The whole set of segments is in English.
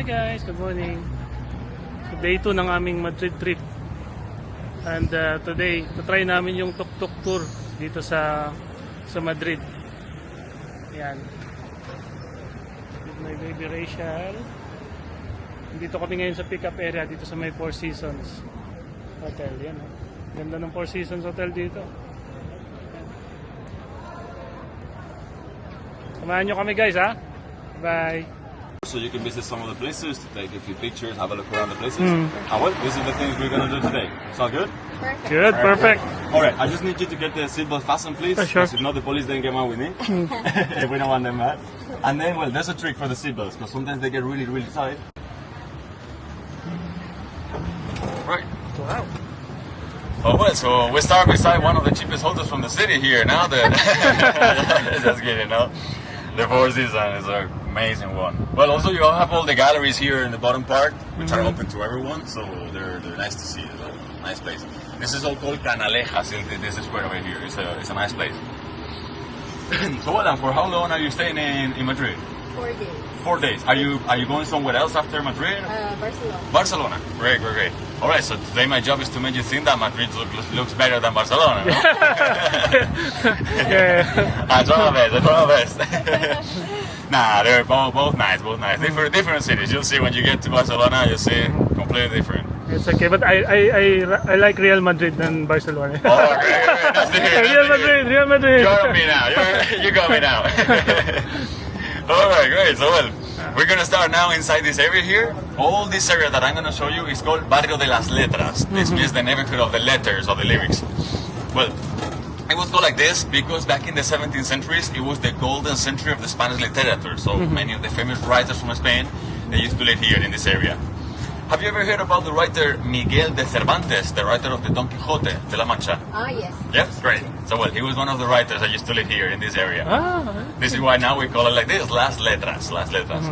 guys, good morning. So day 2 ng aming Madrid trip. And today, try namin yung tuk-tuk tour dito sa Madrid. Yan. With my baby Rachel. Dito kami ngayon sa pick-up area dito sa may Four Seasons Hotel. Yan, oh. Ganda ng Four Seasons Hotel dito. Yan. Samahan nyo kami guys, ha? Bye! So you can visit some of the places, to take a few pictures, have a look around the places. And well, this is the things we're gonna do today. Sound good? Perfect. Good, perfect. Alright, I just need you to get the seatbelt fastened, please. Sure. Because if not, the police then get mad with me. If we don't want them mad. And then, well, there's a trick for the seatbelts, because sometimes they get really, really tight. Right. Wow. Oh well, so we start beside one of the cheapest hotels from the city here. Now that just kidding, no? The Four Seasons is an amazing one. Well, also you have all the galleries here in the bottom part, which are open to everyone, so they're nice to see. It's a nice place. This is all called Canalejas. This square over here. It's a nice place. So, well, and for how long are you staying in Madrid? 4 days. 4 days. Are you going somewhere else after Madrid? Barcelona. Barcelona. Great, great, great. All right. So today my job is to make you think that Madrid looks better than Barcelona. No? Yeah. I try my best. Nah, they're both nice, both nice. Different cities. You'll see when you get to Barcelona, you'll see completely different. It's okay, but I like Real Madrid than Barcelona. Oh, great, great. That's the here. Real Madrid. You're on me now. You got me now. All right, great. So, well, we're going to start now inside this area here. All this area that I'm going to show you is called Barrio de las Letras. This means the neighborhood of the letters, of the lyrics. Well, it was called like this because back in the 17th centuries, it was the golden century of the Spanish literature. So many of the famous writers from Spain, they used to live here in this area. Have you ever heard about the writer Miguel de Cervantes, the writer of the Don Quixote de la Mancha? Ah, yes. Yes, great. So, well, he was one of the writers that used to live here in this area. Ah, This is why now we call it like this, Las Letras, Las Letras.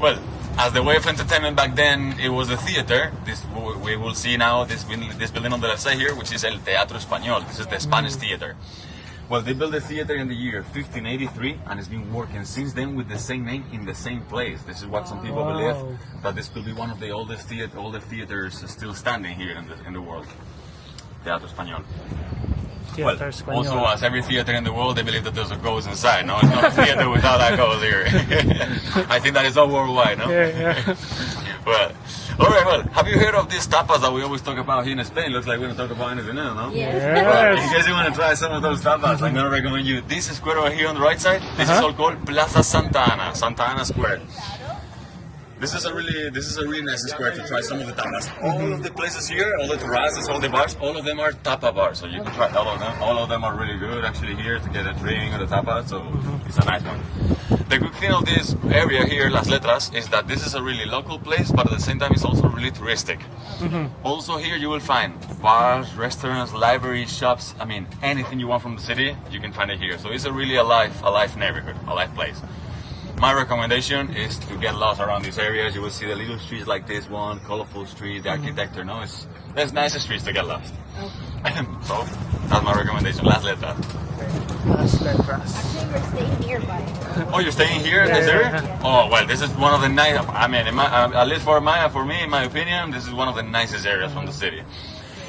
Well, as the way of entertainment back then, it was a theater. This we will see now, this building on the left side here, which is El Teatro Español. This is the Spanish theater. Well, they built the theater in the year 1583, and it's been working since then with the same name in the same place. This is what some people believe, that this could be one of the oldest theaters still standing here in the world. Teatro Español. Well, also, as every theater in the world, they believe that there's a ghost inside. No, it's not a theater without that ghost here. I think that is all worldwide, no? yeah. Well, all right, well, have you heard of these tapas that we always talk about here in Spain? Looks like we don't talk about anything else, no? Yes. Well, in case you want to try some of those tapas, I'm going to recommend you this square over here on the right side. This is all called Plaza Santa Ana, Santa Ana Square. This is a really nice square to try some of the tapas. All of the places here, all the terraces, all the bars, all of them are tapa bars. So you can try all of them. All of them are really good actually here to get a drink or a tapa. So it's a nice one. The good thing of this area here, Las Letras, is that this is a really local place, but at the same time it's also really touristic. Also here you will find bars, restaurants, libraries, shops. I mean, anything you want from the city, you can find it here. So it's a really alive neighborhood, a live place. My recommendation is to get lost around these areas. You will see the little streets like this one, colorful street, the architecture. No, there's nice streets to get lost. Okay. So that's my recommendation. Las Letras. Las Letras. Actually, we're staying nearby. Oh, you're staying here in this area? Yeah. Oh, well, this is one of the nice. I mean, at least for me, in my opinion, this is one of the nicest areas from the city.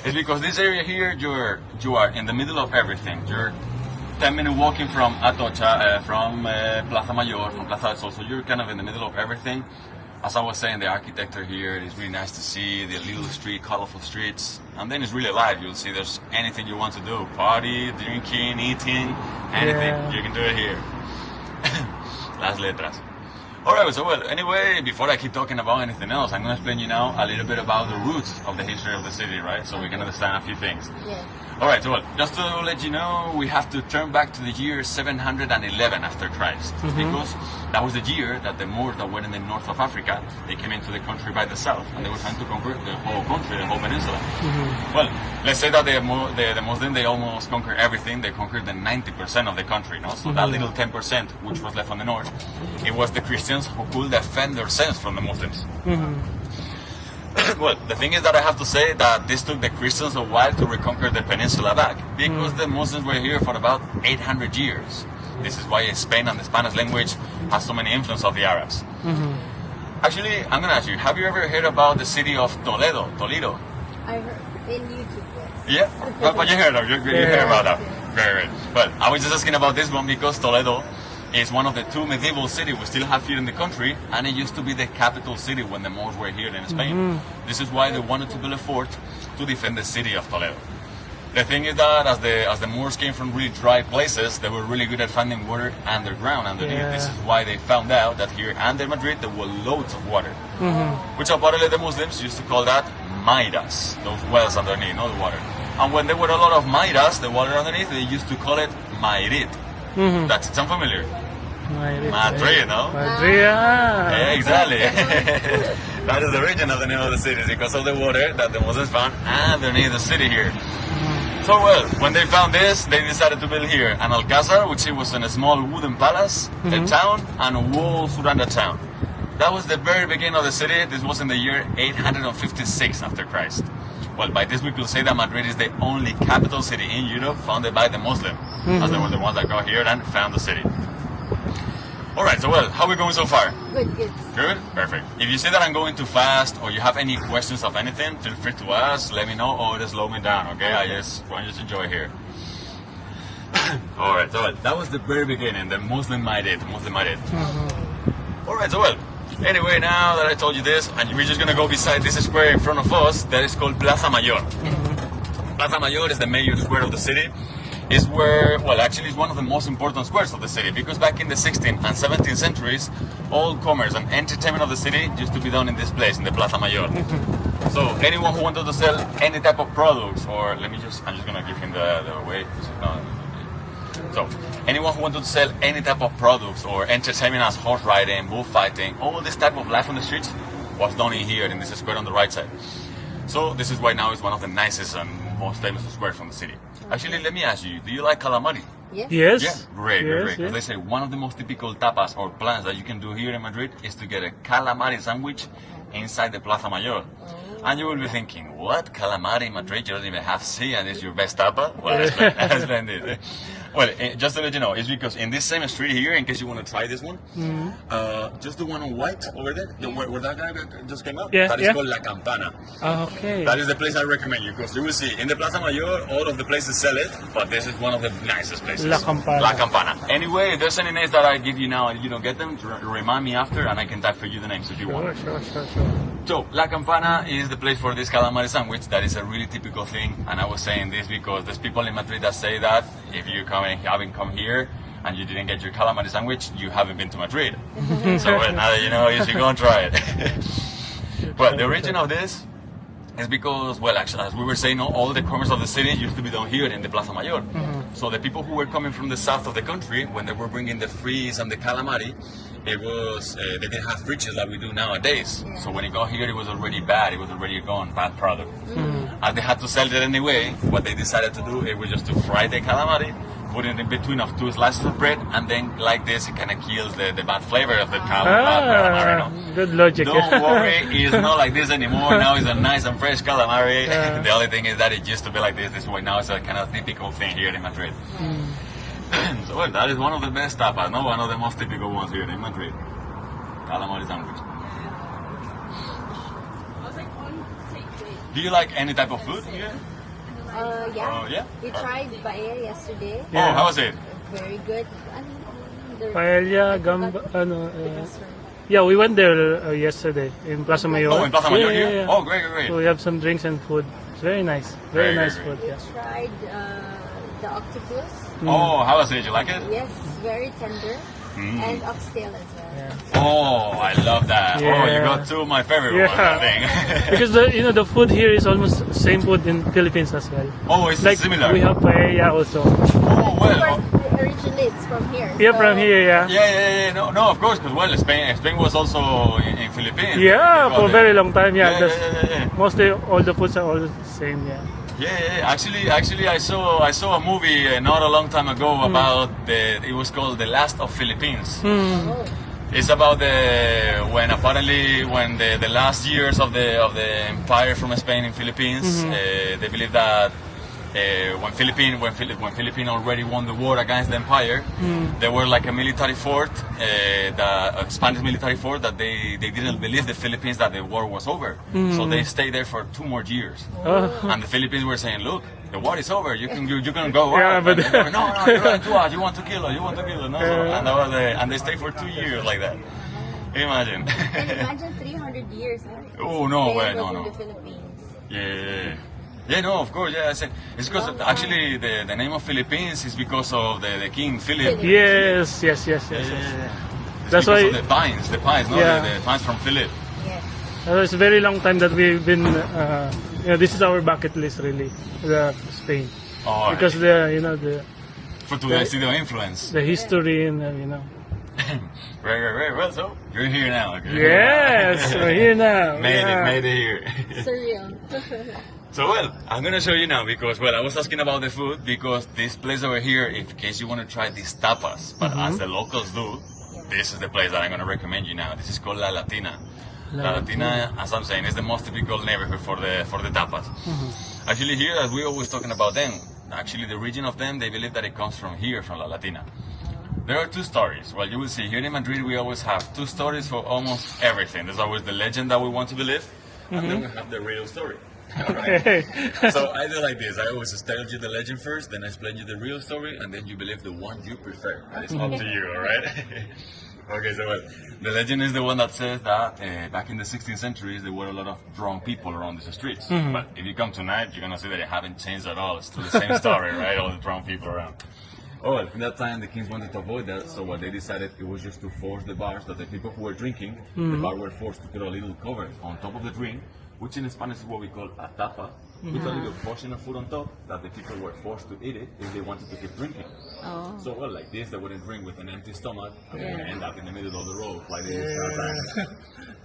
It's because this area here, you are in the middle of everything. You're 10-minute walking from Atocha, from Plaza Mayor, from Plaza del Sol, so you're kind of in the middle of everything. As I was saying, the architecture here is really nice to see, the little street, colorful streets, and then it's really alive. You'll see there's anything you want to do, party, drinking, eating, anything, you can do it here. Las Letras. Alright, so well, anyway, before I keep talking about anything else, I'm going to explain you now a little bit about the roots of the history of the city, right? So we can understand a few things. Yeah. Alright, so well, just to let you know, we have to turn back to the year 711 after Christ, because that was the year that the Moors that were in the north of Africa, they came into the country by the south, and they were trying to conquer the whole country, the whole peninsula. Well, let's say that the Muslims, they almost conquered everything. They conquered the 90% of the country, no? So that little 10%, which was left on the north, it was the Christians who could defend themselves from the Muslims. Well, the thing is that I have to say that this took the Christians a while to reconquer the peninsula back, because the Muslims were here for about 800 years. This is why Spain and the Spanish language has so many influence of the Arabs. Actually, I'm gonna ask you, have you ever heard about the city of Toledo? I heard in YouTube. Yes. Yeah, but you heard of you heard about that. Very good. Well, I was just asking about this one because Toledo is one of the two medieval cities we still have here in the country, and it used to be the capital city when the Moors were here in Spain. This is why they wanted to build a fort to defend the city of Toledo. The thing is that as the Moors came from really dry places, they were really good at finding water underneath. Yeah. This is why they found out that here under Madrid there were loads of water, which apparently the Muslims used to call that Maidas, those wells underneath, not the water. And when there were a lot of Maidas, the water underneath, they used to call it Madrid. That sound familiar? Madrid, no? Madrid, yeah. Yeah, exactly. That is the origin of the name of the city, because of the water that the Muslims found underneath the city here. So well, when they found this, they decided to build here an alcázar, which it was in a small wooden palace, a town, and walls around the town. That was the very beginning of the city. This was in the year 856 after Christ. Well, by this we could say that Madrid is the only capital city in Europe founded by the Muslim, as they were the ones that got here and found the city. All right, so well, how are we going so far? Good, good. Good? Perfect. If you see that I'm going too fast or you have any questions of anything, feel free to ask, let me know, or just slow me down, okay? I just want you to enjoy here. All right, so well, that was the very beginning, the Muslim Madrid. All right, so well, anyway, now that I told you this, and we're just going to go beside this square in front of us that is called Plaza Mayor. Plaza Mayor is the major square of the city. Is where, well, actually it's one of the most important squares of the city, because back in the 16th and 17th centuries, all commerce and entertainment of the city used to be done in this place, in the Plaza Mayor. So anyone who wanted to sell any type of products, or I'm just gonna give him the way. So anyone who wanted to sell any type of products or entertainment as horse riding, bullfighting, all this type of life on the streets was done in here in this square on the right side. So this is why now it's one of the nicest and most famous squares from the city. Actually, let me ask you, do you like calamari? Yes. Yes. Yeah, great. Yes. Because they say one of the most typical tapas or plans that you can do here in Madrid is to get a calamari sandwich inside the Plaza Mayor. And you will be thinking, what? Calamari in Madrid? You don't even have sea and it's your best tapa? Well, explain this. Well, just to let you know, it's because in this same street here, in case you want to try this one, just the one on white over there, where that guy just came up, that is called La Campana. Okay. That is the place I recommend you, because you will see in the Plaza Mayor, all of the places sell it, but this is one of the nicest places. La Campana. La Campana. Anyway, if there's any names that I give you now and you don't get them, remind me after and I can type for you the names if you want. Sure. So, La Campana is the place for this calamari sandwich. That is a really typical thing, and I was saying this because there's people in Madrid that say that if you haven't come here and you didn't get your calamari sandwich, you haven't been to Madrid. So well, now that you know, you should go and try it. Well, the origin of this is because, well, actually, as we were saying, all the commerce of the city used to be done here in the Plaza Mayor. So the people who were coming from the south of the country, when they were bringing the fries and the calamari, it was they didn't have fridges like we do nowadays. So when it got here, it was already bad. It was already gone, bad product. And they had to sell it anyway. What they decided to do, it was just to fry the calamari, put it in between of two slices of bread, and then like this, it kind of kills the bad flavor of the calamari. No? Good logic. Don't worry, it's not like this anymore. Now it's a nice and fresh calamari. The only thing is that it used to be like this way. Now it's a kind of typical thing here in Madrid. So well, that is one of the best tapas, no? One of the most typical ones here in Madrid. Calamari sandwich. Do you like any type of food here? Yeah. Yeah? We tried paella yesterday. Oh, how was it? Very good. Paella, gamba, yeah, we went there yesterday in Plaza Mayor. Oh, in Plaza Mayor Yeah. here? Oh, great. So we have some drinks and food. It's very nice. Very nice food. We Yeah. tried the octopus. Oh, how was it? You like it? Yes, very tender. And oxtail as well. Yeah. Oh, I love that. Oh, you Yeah. got two of my favorite ones, I think. Because the food here is almost same food in Philippines as well. Oh, it's Like similar. we have paella also. Oh, well. Originally, it's from here. Yeah, so from here, yeah. Yeah. No, of course, because well, Spain was also in Philippines. Yeah, Because for a they- very long time. Yeah, Yeah. mostly all the foods are all the same. Yeah. Yeah. Actually, I saw a movie not a long time ago about it was called The Last of Philippines. Oh. It's about when the last years of the empire from Spain in Philippines, they believe that when Philippines already won the war against the empire, there were like a military fort, the Spanish military fort, that they didn't believe the Philippines that the war was over, so they stayed there for 2 more years, and the Philippines were saying, look, the war is over, you can go Yeah, out. but- And they were, no, you're lying to us, you want to kill us, no. And that was and they stayed for 2 years like that. Imagine. And imagine 300 years, right? Oh, no way, Staying no. in the Philippines. Yeah, no, of course, yeah. It's because actually the name of Philippines is because of the King Philip. Yes. It's That's because why- of the pines, no? Yeah. The pines from Philip. Yes. It's a very long time that we've been. This is our bucket list, really, the Spain, Oh, because the for to see the influence. history and Right. Well, so you're here now. Okay? Yes, we're here now. Made it here. Surreal. So well, I'm gonna show you now because I was asking about the food because this place over here, in case you want to try these tapas, but as the locals do, this is the place that I'm gonna recommend you now. This is called La Latina. La Latina, as I'm saying, is the most typical neighborhood for the tapas. Actually, here, as we always talking about them, actually the region of them, they believe that it comes from here, from La Latina. There are 2 stories. Well, you will see here in Madrid, we always have 2 stories for almost everything. There's always the legend that we want to believe, and then we have the real story. Okay. So I do like this. I always tell you the legend first, then I explain you the real story, and then you believe the one you prefer. It's up to you, all right? Okay, so the legend is the one that says that back in the 16th centuries, there were a lot of drunk people around the streets. But if you come tonight, you're going to see that it haven't changed at all. It's still the same story, right? All the drunk people around. Oh, well, in that time, the kings wanted to avoid that, so what they decided, it was just to force the bars, that the people who were drinking, the bar were forced to put a little cover on top of the drink, which in Spanish is what we call a tapa, with a little portion of food on top, that the people were forced to eat it if they wanted to keep drinking. Oh. So, well, like this, they wouldn't drink with an empty stomach, and they would end up in the middle of the road, like they used to have.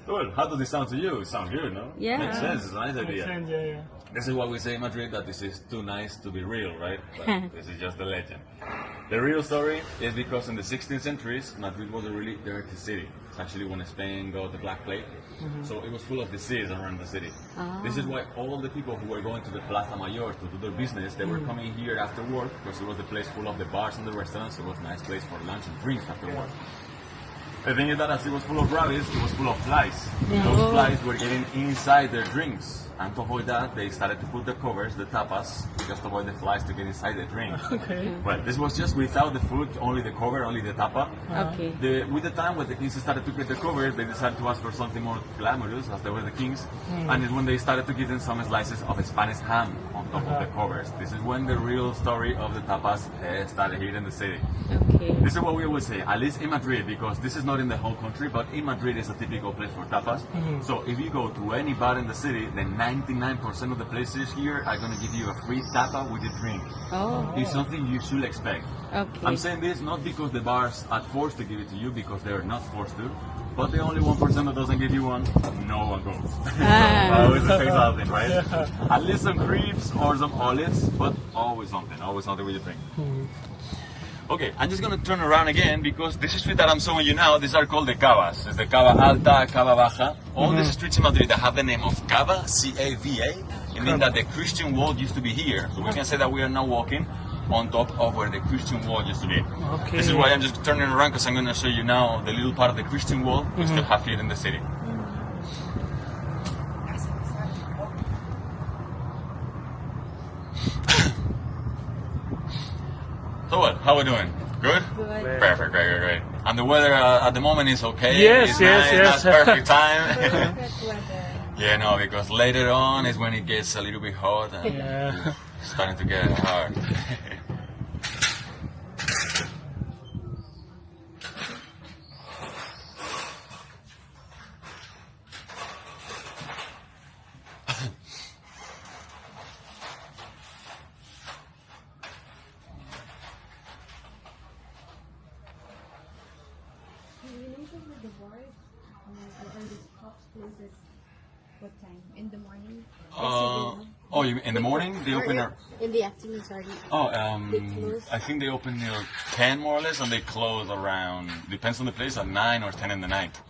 Well, how does this sound to you? It sounds good, no? Yeah. Makes sense, it's a nice idea. Yeah. This is why we say in Madrid that this is too nice to be real, right? But this is just the legend. The real story is because in the 16th centuries, Madrid was a really dirty city. It's actually when Spain got the Black Plague. So it was full of disease around the city. This is why all the people who were going to the Plaza Mayor to do their business, they were coming here after work because it was the place full of the bars and the restaurants. So it was a nice place for lunch and drinks after work. The thing is that as it was full of rabbits, it was full of flies. Those flies were getting inside their drinks. And to avoid that, they started to put the covers, the tapas, just to avoid the flies to get inside the drink. Okay. Well, this was just without the food, only the cover, only the tapa. Okay. With the time, when the kings started to get the covers, they decided to ask for something more glamorous, as they were the kings. And it's when they started to give them some slices of Spanish ham on top of the covers. This is when the real story of the tapas started here in the city. Okay. This is what we always say, at least in Madrid, because this is not in the whole country, but in Madrid is a typical place for tapas. So if you go to any bar in the city, then 99% of the places here are going to give you a free tapa with a drink. Oh. It's something you should expect. Okay. I'm saying this not because the bars are forced to give it to you, because they're not forced to, but the only 1% that doesn't give you one, no one goes. Always expect something, right? At least some crepes or some olives, but always something with your drink. Okay, I'm just gonna turn around again because this street that I'm showing you now, these are called the cavas. It's the cava alta, cava baja. All these streets in Madrid that have the name of cava, C-A-V-A, it means that the Christian wall used to be here. So we can say that we are now walking on top of where the Christian wall used to be. Okay. This is why I'm just turning around because I'm gonna show you now the little part of the Christian wall we still have here in the city. So what? How we doing? Good? Good. Perfect, great. And the weather at the moment is okay? Yes, it's yes, nice, yes. That's perfect time. Perfect weather. Yeah, no, because later on is when it gets a little bit hot and Yeah. it's starting to get hard. You mentioned with the bars, or the shops closes what time? In the morning? Oh, you in the morning they open at In the afternoon, sorry. They close. I think they open near 10 more or less, and they close around, depends on the place, at 9 or 10 in the night.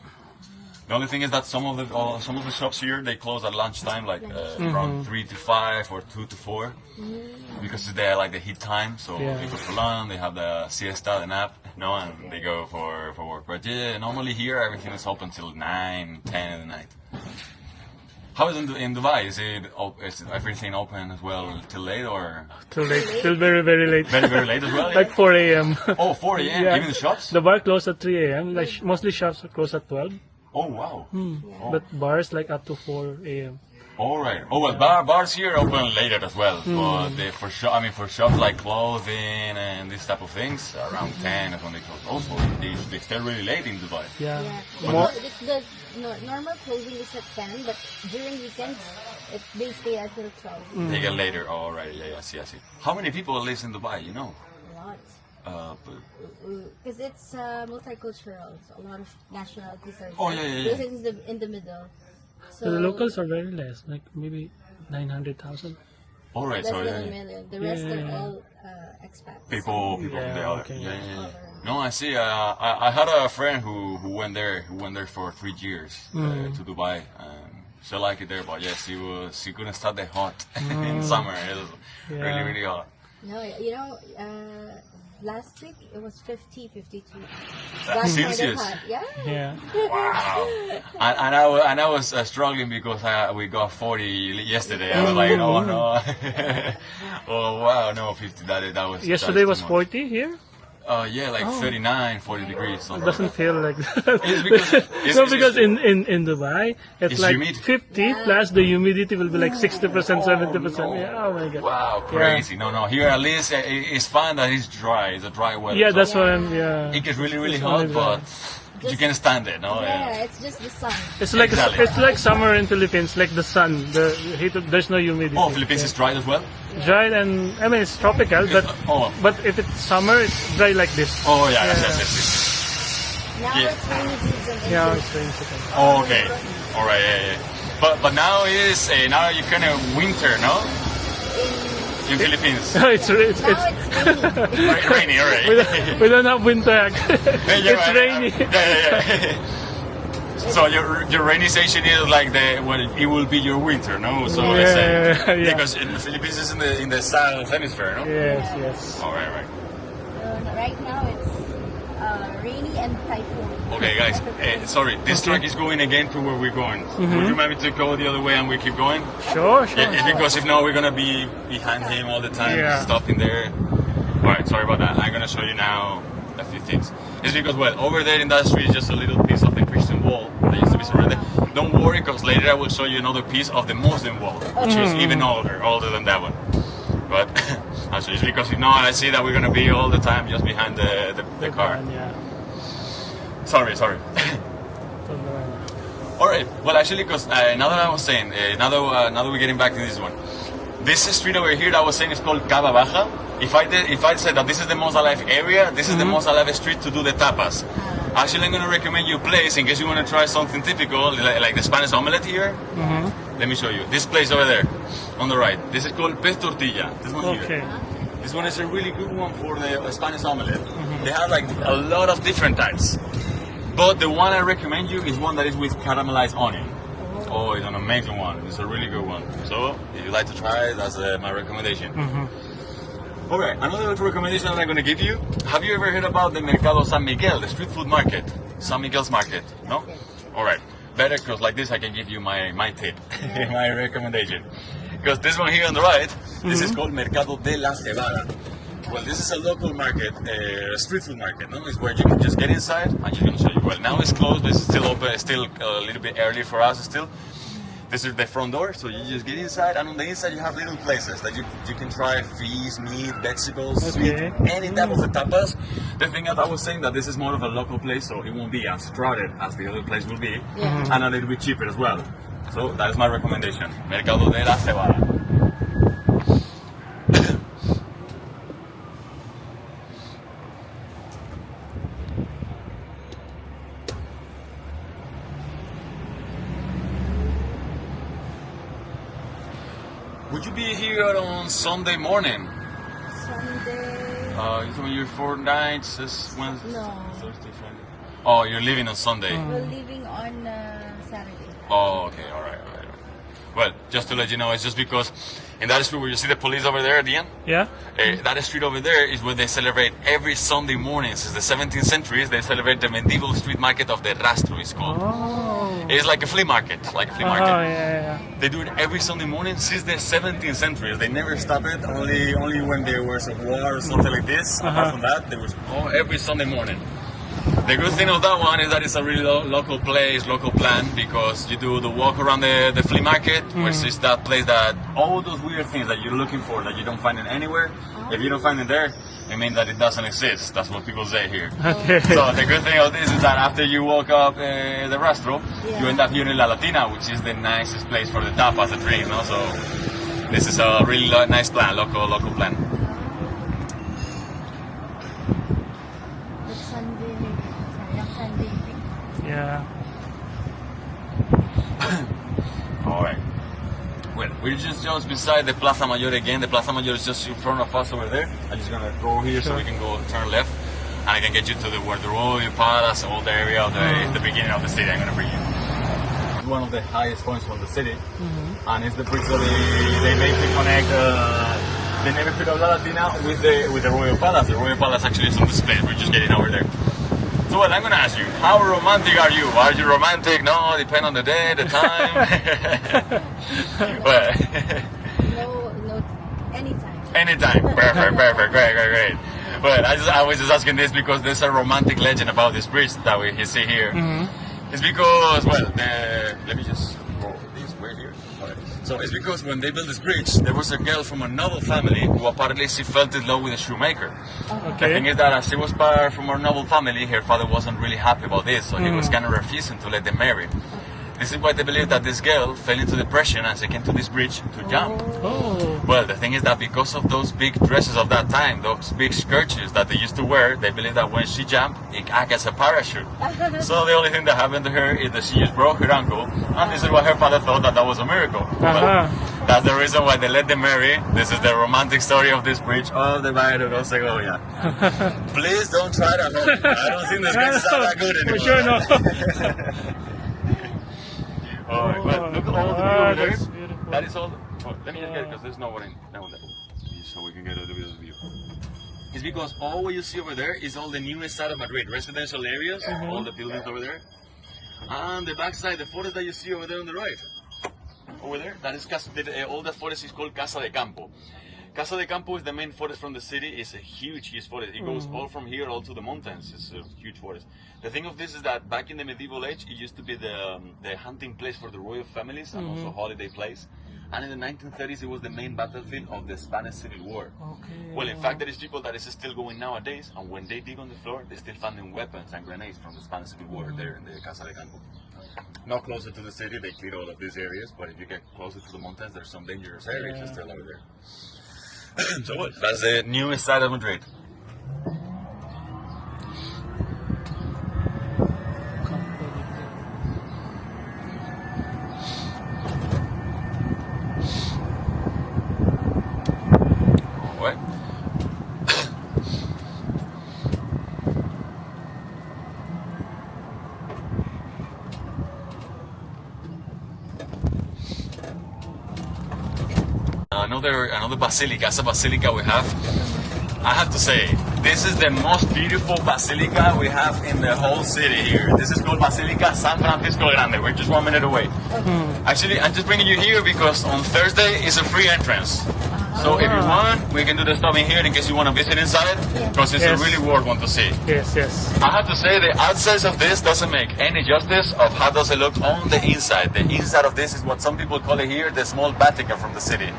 The only thing is that some of the shops here they close at lunchtime, like around 3 to 5 or 2 to 4, because they like the heat time. So Yeah. they go for lunch, they have the siesta, the nap, and they go for work. But yeah, normally here everything is open till 9, 10 in the night. How is it in Dubai? Is everything open as well till late or Till late, till very, very late. very very late as well? Like 4 a.m. Oh, 4 a.m. Yeah. Even the shops? The bar closed at 3 a.m. Like mostly shops are closed at 12. Oh wow. But bars like up to 4 a.m. All right. Oh well, bars here open later as well. But for shops like clothing and this type of things, around 10 is when they close. Also, they stay really late in Dubai. Yeah. Yeah. More, The normal closing is at 10, but during weekends, they stay until 12. They get later. All right. Yeah. I see. How many people live in Dubai? You know. A lot. Because it's multicultural. So a lot of nationalities are Oh, yeah. This is in the middle. So the locals are very less, like maybe 900,000. All right. less So than a million. The rest Yeah. are all expats. people from the Yeah, other. okay. Yeah. No, I see. I had a friend who went there. Who went there for 3 years to Dubai. She liked it there, but yes, she couldn't stand the hot in summer. It was really really hot. No, last week it was 50, 52. Serious? Hot. Yeah. Yeah. Wow. And I was struggling because we got 40 yesterday. I was like, oh no. Oh wow, no 50. That was. Yesterday that's was too much. 40 here. Yeah, like 39, 40 degrees. It something doesn't like that. feel like that. It's because- no, because in Dubai, it's It's like humid. 50 plus the humidity will be like 60%, 70%. Yeah, oh my god. Wow, crazy. No. Here at least it's fine that it's dry. It's a dry weather. Yeah, so that's what I'm. Yeah. It gets really, really It's hot, only but you can stand it, no? Yeah, it's just the sun. It's like Exactly. it's like summer in Philippines, like the sun. The heat. There's no humidity. Oh, Philippines is dry as well? Dry and I mean it's tropical, Oh. but if it's summer, it's dry like this. Oh, yeah, yes. Now Yeah. it's rainy season. in Yeah, Philippines. it's very interesting. Oh, okay. All right, yeah. But now is now you kind of winter, no? In Philippines. it's Now it's rainy. Right, rainy, all right. we don't have winter. Yeah, It's rainy. Yeah. So your rainy season is like it will be your winter, no? So let's say Yeah. because in the Philippines is in the south hemisphere, no? Yes. All right. So right now it's rainy and typhoon. Okay, guys. Sorry, this truck is going again to where we're going. Would you mind me to go the other way and we keep going? Sure. Yeah, it's because if not, we're gonna be behind him all the time, Yeah. stopping there. All right, sorry about that. I'm gonna show you now a few things. It's because over there in that street is just a little piece of the Christian wall that used to be surrounded. Don't worry, because later I will show you another piece of the Muslim wall, which is even older than that one. But actually, it's because if not, I see that we're gonna be all the time just behind the car. Yeah. Sorry. All right. Well, actually, because now that I was saying, now that we're getting back to this one, this street over here that I was saying is called Cava Baja. If I said that this is the Most Alive area, this is the Most Alive street to do the tapas. Actually, I'm going to recommend you a place in case you want to try something typical, like the Spanish omelette here. Let me show you. This place over there, on the right. This is called Pez Tortilla. This one Okay. here. This one is a really good one for the Spanish omelette. They have like a lot of different types. But the one I recommend you is one that is with caramelized onion. Oh, it's an amazing one. It's a really good one. So, if you like to try it, that's my recommendation. Alright, another recommendation that I'm going to give you. Have you ever heard about the Mercado San Miguel, the street food market? San Miguel's market, no? Alright, better because like this I can give you my tip, my recommendation. Because this one here on the right, this is called Mercado de la Cebada. Well, this is a local market, street food market, no? It's where you can just get inside and you can show you. Well, now it's closed, but it's still open. It's still a little bit early for us still. This is the front door, so you just get inside, and on the inside you have little places that you can try fish, meat, vegetables, sweet, any type of the tapas. The thing that I was saying that this is more of a local place, so it won't be as crowded as the other place will be, and a little bit cheaper as well. So that is my recommendation, Mercado de la Cebada. Would you be here on Sunday morning? Sunday. So you're 4 nights, this Wednesday, No. Thursday, Friday. Oh, you're leaving on Sunday. We're leaving on Oh, okay, all right, all right. Well, just to let you know, it's just because in that street where you see the police over there at the end, Yeah? that street over there is where they celebrate every Sunday morning since the 17th century. They celebrate the medieval street market of the Rastro, it's called. Oh. It's like a flea market, Yeah, yeah. They do it every Sunday morning since the 17th century. They never stop it. Only when there was a war or something like this. Apart from that, there was every Sunday morning. The good thing of that one is that it's a really local place, local plan, because you do the walk around the flea market, which is that place that all those weird things that you're looking for that you don't find it anywhere. If you don't find it there, it means that it doesn't exist. That's what people say here. Okay. So the good thing of this is that after you walk up the Rastro, you end up here in La Latina, which is the nicest place for the tapas, the drink, no? So this is a really nice plan, local plan. It's Sunday. Sayang Sunday. Yeah. All right. Well, we're just beside the Plaza Mayor again. The Plaza Mayor is just in front of us over there. I'm just gonna go here so we can go turn left, and I can get you to where the Royal Palace, all the area of the beginning of the city. I'm gonna bring you. It's one of the highest points from the city, and it's the bridge that they make to connect the neighborhood of La Latina with the Royal Palace. The Royal Palace actually is on this place. We're just getting over there. So, well, I'm gonna ask you, how romantic are you? Are you romantic? No, depend on the day, the time. Well, No, anytime. anytime. Perfect. Great. Well, I was just asking this because there's a romantic legend about this bridge that we see here. It's because, well, let me just go this way here. Alright. So it's because when they built this bridge, there was a girl from a noble family who apparently she fell in love with a shoemaker. The thing is that as she was part from a noble family, her father wasn't really happy about this, so he was kind of refusing to let them marry. This is why they believe that this girl fell into depression and she came to this bridge to jump. Oh. Well, the thing is that because of those big dresses of that time, those big skirts that they used to wear, they believe that when she jumped, it acts as a parachute. So the only thing that happened to her is that she just broke her ankle, and this is why her father thought that was a miracle. Well, that's the reason why they let them marry. This is the romantic story of this bridge of the Valle de Segovia. Please don't try it at home. I don't think this bridge is that good anymore. For sure, no. Alright, well, look at all the view over there. That's beautiful. That is all. Let me just get it because there's no one there. So we can get a little bit of the view. It's because all what you see over there is all the newest side of Madrid, residential areas, all the buildings over there. And the back side, the forest that you see over there on the right. Over there, that is all the forest is called Casa de Campo. Casa de Campo is the main forest from the city. It's a huge forest. It goes all from here all to the mountains. It's a huge forest. The thing of this is that back in the medieval age, it used to be the hunting place for the royal families and also holiday place. And in the 1930s, it was the main battlefield of the Spanish Civil War. Okay. Well, in fact, there is people that is still going nowadays, and when they dig on the floor, they're still finding weapons and grenades from the Spanish Civil War there in the Casa de Campo. Not closer to the city, they clear all of these areas, but if you get closer to the mountains, there's some dangerous areas still over there. So what? That's the newest side of Madrid. What? Another basilica. It's a basilica we have. I have to say, this is the most beautiful basilica we have in the whole city here. This is called Basilica San Francisco Grande. We're just 1 minute away. Actually, I'm just bringing you here because on Thursday is a free entrance. So if you want, we can do the stuff in here in case you want to visit inside, because it's a really worth one to see. Yes. I have to say, the outside of this doesn't make any justice of how does it look on the inside. The inside of this is what some people call it here, the small Vatican from the city.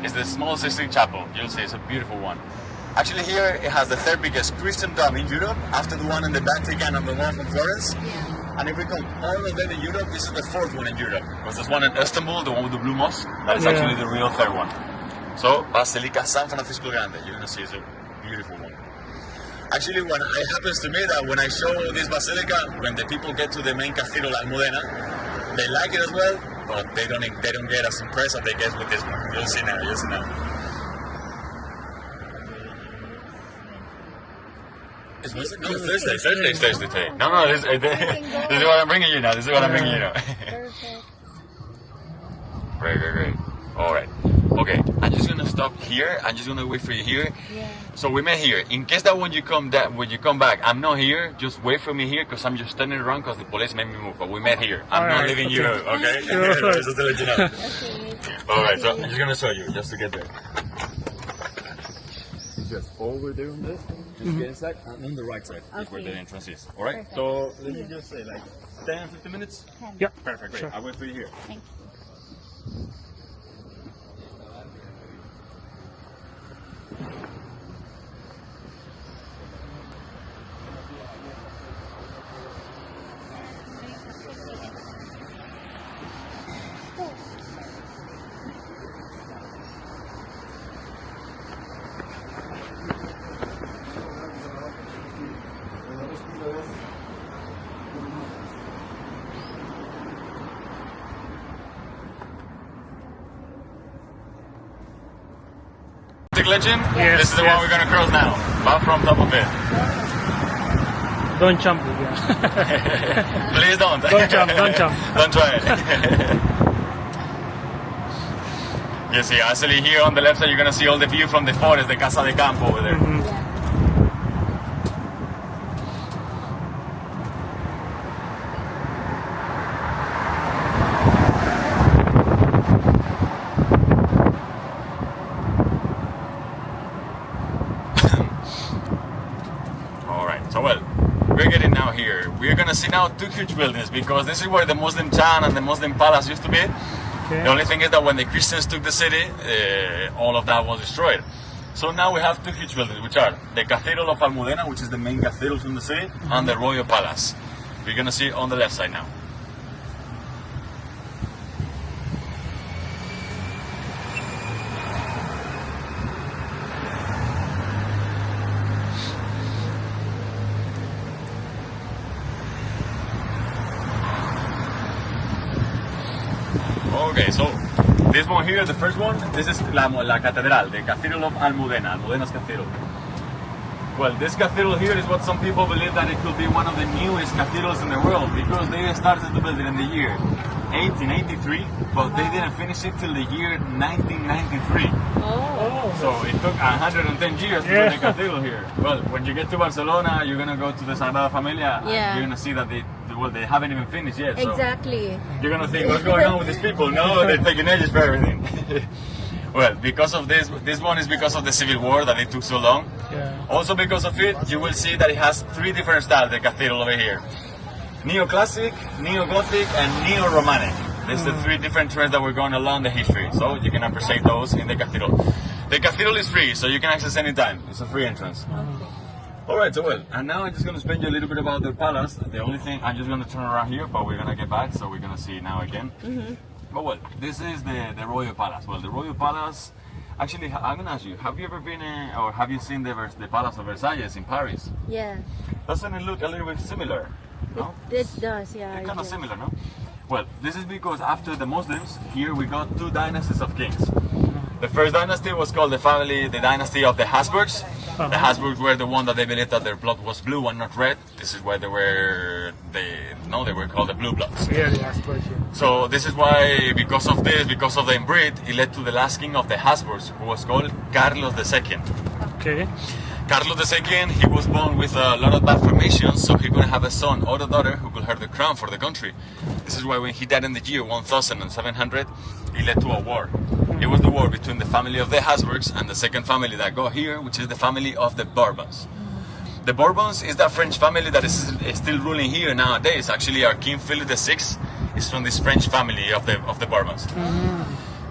It's the small Sistine Chapel. You'll see it's a beautiful one. Actually here, it has the third biggest Christian dome in Europe, after the one in the Vatican and the one from Florence. And if we come all the way to Europe, this is the fourth one in Europe. Because there's one in Istanbul, the one with the blue mosque, that is actually the real third one. So, Basilica San Francisco Grande, you're gonna see it's a beautiful one. Actually, when it happens to me that when I show this basilica, when the people get to the main cathedral Almudena, they like it as well, but they don't get as impressed as they get with this one. You'll see now. It's Wednesday? No, Thursday today. No, this is what I'm bringing you now. Perfect. Great. All right. Okay, I'm just gonna stop here. I'm just gonna wait for you here. Yeah. So we met here. In case that when you come back, I'm not here. Just wait for me here because I'm just turning around because the police made me move. But we met here. I'm not Alright, leaving you. okay. Okay. Sure. Just to let you know. Okay. All right. So I'm just gonna show you just to get there. Just over there on this. Just get inside and on the right side is where the Okay. entrance is. All right. Perfect. So let me just say like 10, 15 minutes. Yeah. Perfect. Great. Sure. I'll wait for you here. Thank you. Legend. Yes, This is the yes. one we're gonna cross now. Back from top of it. Don't jump. Yeah. Please don't. Don't jump, don't jump. Don't try it. You see, actually here on the left side, you're gonna see all the view from the forest, the Casa de Campo over there. Yeah. All right. So well, we're getting now here. We're gonna see now two huge buildings because this is where the Muslim town and the Muslim palace used to be. Okay. The only thing is that when the Christians took the city, all of that was destroyed. So now we have two huge buildings, which are the Cathedral of Almudena, which is the main cathedral from the city, and the Royal Palace. We're gonna see it on the left side now. Okay, so this one here, the first one, this is la Catedral, the Cathedral of Almudena, Almudena's Cathedral. Well, this cathedral here is what some people believe that it could be one of the newest cathedrals in the world because they started to build it in the year 1883, but they didn't finish it till the year 1993. Oh. So it took 110 years to build the cathedral here. Well, when you get to Barcelona, you're gonna go to the Sagrada Familia, and Yeah. you're gonna see that they haven't even finished yet. So Exactly. you're gonna think, what's going on with these people? No, they're taking ages for everything. Well, because of this one is because of the civil war that it took so long. Yeah. Also because of it, you will see that it has three different styles, the cathedral over here. Neoclassic, Neo-Gothic, and Neo-Romantic. There's the three different trends that we're going along the history, so you can appreciate those in the cathedral. The cathedral is free, so you can access anytime. It's a free entrance. Alright, so well, and now I'm just going to explain you a little bit about the palace. The only thing, I'm just going to turn around here, but we're going to get back, so we're going to see now again. But well, this is the Royal Palace. Well, the Royal Palace, actually, I'm going to ask you, have you ever been, or have you seen the Palace of Versailles in Paris? Yeah. Doesn't it look a little bit similar? No? It does, yeah. Kind of it similar, no? Well, this is because after the Muslims, here we got two dynasties of kings. The first dynasty was called the dynasty of the Habsburgs. The Habsburgs were the one that they believed that their blood was blue and not red. This is why they were called the Blue Bloods. Yeah, the Habsburgs, yeah. So this is why, because of the inbreed, it led to the last king of the Habsburgs, who was called Carlos II. Okay. Carlos II, he was born with a lot of bad formations, so he couldn't have a son or a daughter who could hold the crown for the country. This is why when he died in the year 1700, it led to a war. It was the war between the family of the Habsburgs and the second family that got here, which is the family of the Bourbons. The Bourbons is that French family that is still ruling here nowadays. Actually, our King Philip VI is from this French family of the Bourbons.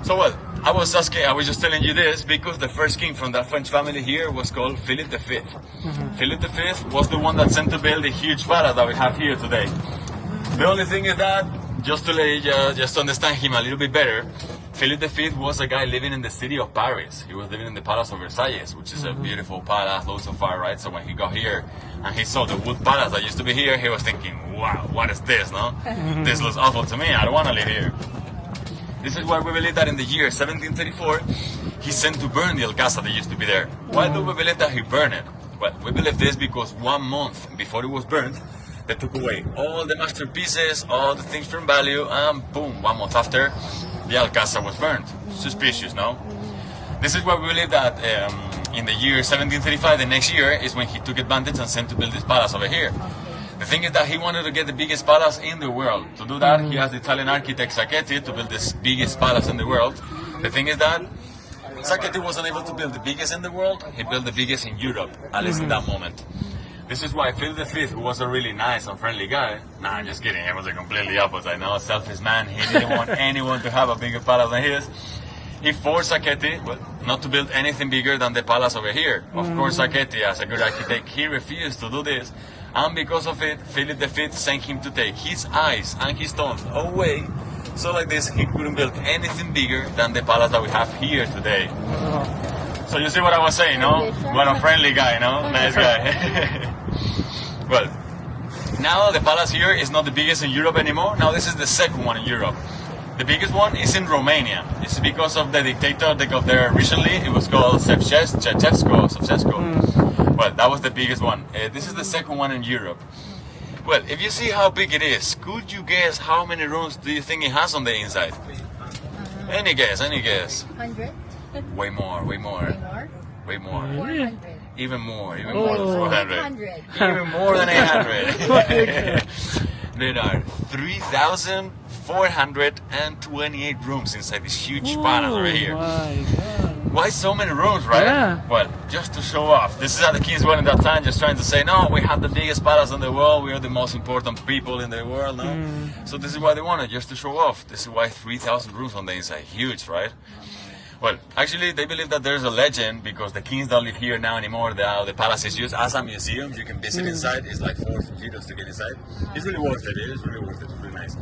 So well, I was just telling you this because the first king from that French family here was called Philip V. Philip V was the one that sent to build the huge palace that we have here today. The only thing is that, just to understand him a little bit better, Philip V was a guy living in the city of Paris. He was living in the Palace of Versailles, which is a beautiful palace, loads of fire, right? So when he got here and he saw the wood palace that used to be here, he was thinking, wow, what is this, no? This looks awful to me, I don't want to live here. This is why we believe that in the year 1734, he sent to burn the Alcázar that used to be there. Why do we believe that he burned it? Well, we believe this because 1 month before it was burned, they took away all the masterpieces, all the things from value, and boom, 1 month after, the Alcázar was burned. Suspicious, no? This is why we believe that in the year 1735, the next year, is when he took advantage and sent to build this palace over here. The thing is that he wanted to get the biggest palace in the world. To do that, he asked the Italian architect Sacchetti to build this biggest palace in the world. The thing is that Sacchetti wasn't able to build the biggest in the world. He built the biggest in Europe, at least in that moment. This is why Philip V, who was a really nice and friendly guy, nah, just kidding, he was a completely opposite, no, selfish man. He didn't want anyone to have a bigger palace than his. He forced Sacchetti not to build anything bigger than the palace over here. Of course, Sacchetti, as a good architect, he refused to do this. And because of it, Philip V sent him to take his eyes and his stones away. So like this, he couldn't build anything bigger than the palace that we have here today. So you see what I was saying, no? What a friendly guy, no? Nice guy. Well, now the palace here is not the biggest in Europe anymore. Now this is the second one in Europe. The biggest one is in Romania. It's because of the dictator that got there recently. It was called Ceausescu. Well, that was the biggest one. This is the second one in Europe. Well, if you see how big it is, could you guess how many rooms do you think it has on the inside? Any guess, any guess? 100? Way more, way more. Way more? Way more. 400. Even more than 400. 800. Even more than 800. There are 3,428 rooms inside this huge palace over here. My God. Why so many rooms, right? Yeah. Well, just to show off. This is how the kings were in that time, just trying to say, no, we have the biggest palace in the world, we are the most important people in the world, no? So this is why they wanted, just to show off. This is why 3,000 rooms on the inside. Huge, right? Well, actually, they believe that there's a legend because the kings don't live here now anymore. The palace is used as a museum. You can visit inside. It's like 4 euros to get inside. It's really worth it. It is really worth it. It's really nice.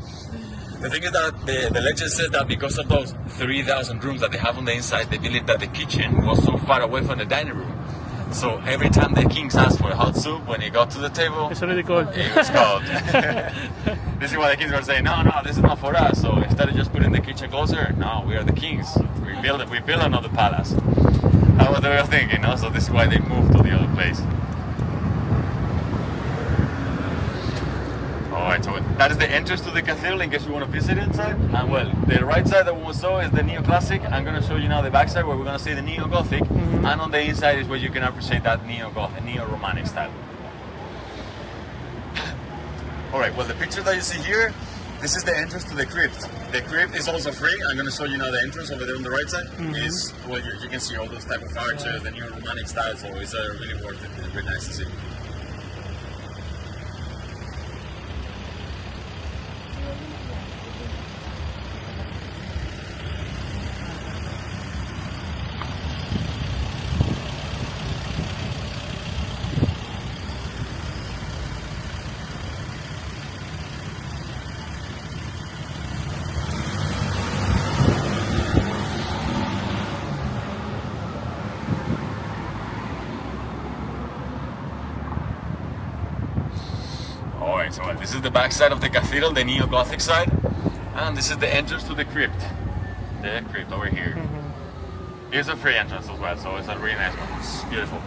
The thing is that the legend says that because of those 3,000 rooms that they have on the inside, they believe that the kitchen was so far away from the dining room. So every time the kings asked for a hot soup, when he got to the table, It's already cold. it was cold. This is why the kings were saying, no, this is not for us. So instead of just putting the kitchen closer, no, we are the kings. We build another palace. That was what they were thinking, no? So this is why they moved to the other place. Alright, so that is the entrance to the cathedral in case you want to visit inside. And well, the right side that we saw is the Neoclassic. I'm going to show you now the back side where we're going to see the Neo-Gothic. And on the inside is where you can appreciate that Neo-Gothic, Neo-Romantic style. Alright, well the picture that you see here, this is the entrance to the crypt. The crypt is also free. I'm going to show you now the entrance over there on the right side. Is well, you can see all those type of arches, the Neo-Romantic style, so it's really worth it. It's really nice to see. Alright, so this is the back side of the cathedral, the Neo-Gothic side, and this is the entrance to the crypt. The crypt over here. It's a free entrance as well, so it's a really nice one. It's beautiful.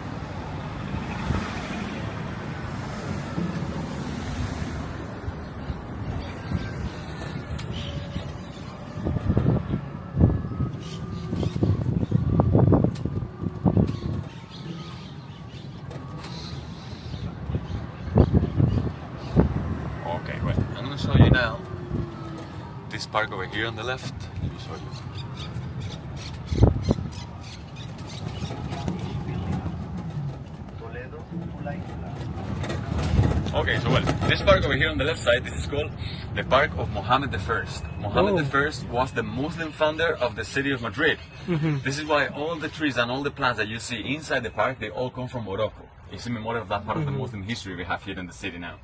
Okay, right. I'm going to show you now this park over here on the left. Let me show you. Okay, so well, this park over here on the left side, this is called the Park of Mohammed I. Mohammed I was the Muslim founder of the city of Madrid. This is why all the trees and all the plants that you see inside the park, they all come from Morocco. It's in memory of that part of the Muslim history we have here in the city now.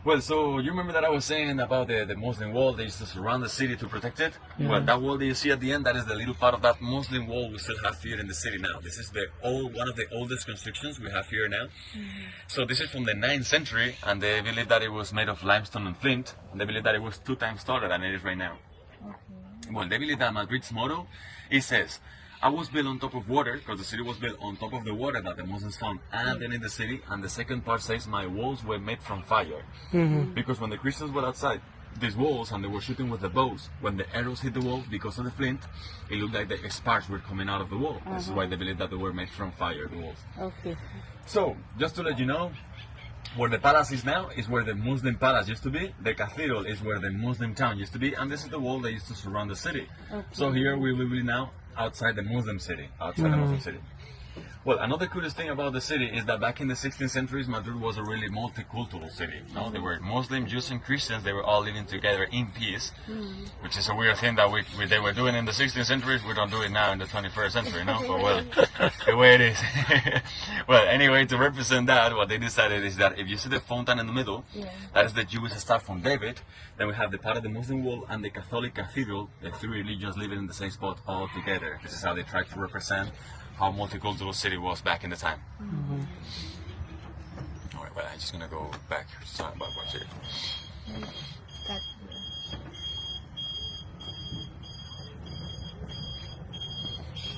Well, so you remember that I was saying about the Muslim wall, they used to surround the city to protect it? Yeah. Well, that wall that you see at the end, that is the little part of that Muslim wall we still have here in the city now. This is one of the oldest constructions we have here now. So this is from the 9th century, and they believe that it was made of limestone and flint. And they believe that it was 2 times taller than it is right now. Well, they believe that Madrid's motto, it says, I was built on top of water, because the city was built on top of the water that the Muslims found, and then in the city. And the second part says, my walls were made from fire. Because when the Christians were outside, these walls and they were shooting with the bows. When the arrows hit the wall, because of the flint, it looked like the sparks were coming out of the wall. This is why they believe that they were made from fire, the walls. Okay. So, just to let you know, where the palace is now is where the Muslim palace used to be. The cathedral is where the Muslim town used to be, and this is the wall that used to surround the city. Okay. So here we will be now outside the Muslim city, outside the Muslim city. Well, another curious thing about the city is that back in the 16th centuries, Madrid was a really multicultural city. No, there were Muslim, Jews, and Christians. They were all living together in peace, which is a weird thing that they were doing in the 16th centuries. We don't do it now in the 21st century, no? But well, the way it is. Well, anyway, to represent that, what they decided is that if you see the fountain in the middle, that is the Jewish Star from David. Then we have the part of the Muslim wall and the Catholic cathedral, the three religions living in the same spot all together. This is how they tried to represent how multicultural city was back in the time. All right, well, I'm just gonna go back to talk about what's here. That,